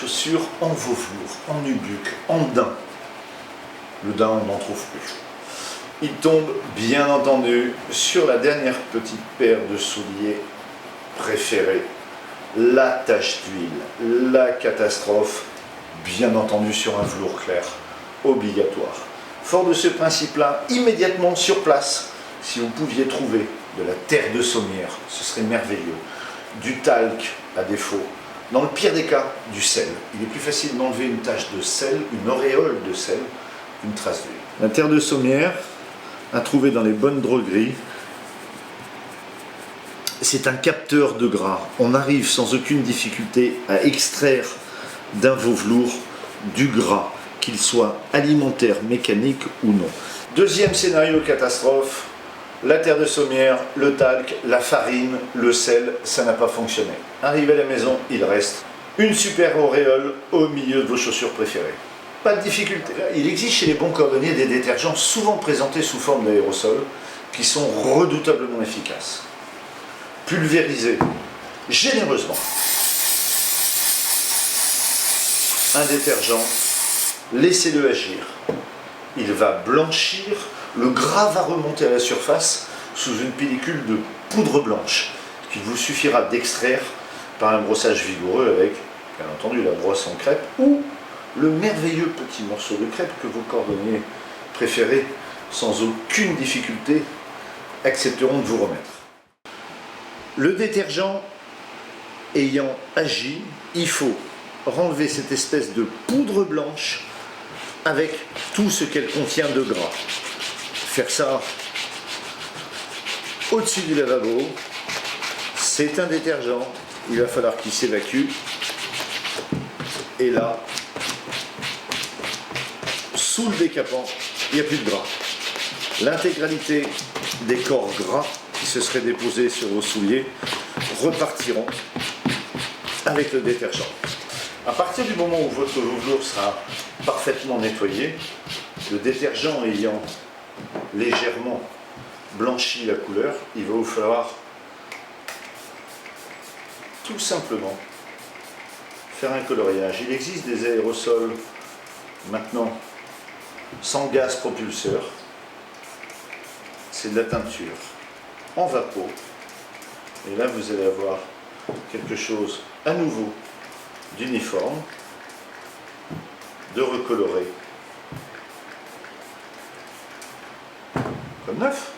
chaussures en velours, en nubuck, en daim. Le daim, on n'en trouve plus. Il tombe, bien entendu, sur la dernière petite paire de souliers préférée. La tache d'huile, la catastrophe, bien entendu sur un velours clair, obligatoire. Fort de ce principe-là, immédiatement sur place, si vous pouviez trouver de la terre de sommière, ce serait merveilleux. Du talc à défaut. Dans le pire des cas, du sel. Il est plus facile d'enlever une tache de sel, une auréole de sel, qu'une trace d'huile. La terre de sommière, à trouver dans les bonnes drogueries, c'est un capteur de gras. On arrive sans aucune difficulté à extraire d'un veau velours du gras, qu'il soit alimentaire, mécanique ou non. Deuxième scénario catastrophe, la terre de sommière, le talc, la farine, le sel, ça n'a pas fonctionné. Arrivé à la maison, il reste une super auréole au milieu de vos chaussures préférées. Pas de difficulté. Il existe chez les bons cordonniers des détergents souvent présentés sous forme d'aérosol qui sont redoutablement efficaces. Pulvérisez généreusement un détergent, laissez-le agir. Il va blanchir, le gras va remonter à la surface sous une pellicule de poudre blanche qu'il vous suffira d'extraire par un brossage vigoureux avec, bien entendu, la brosse en crêpe ou le merveilleux petit morceau de crêpe que vos cordonniers préférés, sans aucune difficulté, accepteront de vous remettre. Le détergent ayant agi, il faut renlever cette espèce de poudre blanche avec tout ce qu'elle contient de gras. Faire ça au-dessus du lavabo, c'est un détergent, il va falloir qu'il s'évacue. Et là, sous le décapant, il n'y a plus de gras. L'intégralité des corps gras qui se seraient déposés sur vos souliers repartiront avec le détergent. À partir du moment où votre velours sera parfaitement nettoyé, le détergent ayant légèrement blanchi la couleur, il va vous falloir tout simplement faire un coloriage. Il existe des aérosols maintenant sans gaz propulseur. C'est de la teinture en vapeur. Et là, vous allez avoir quelque chose à nouveau d'uniforme, de recoloré, comme neuf.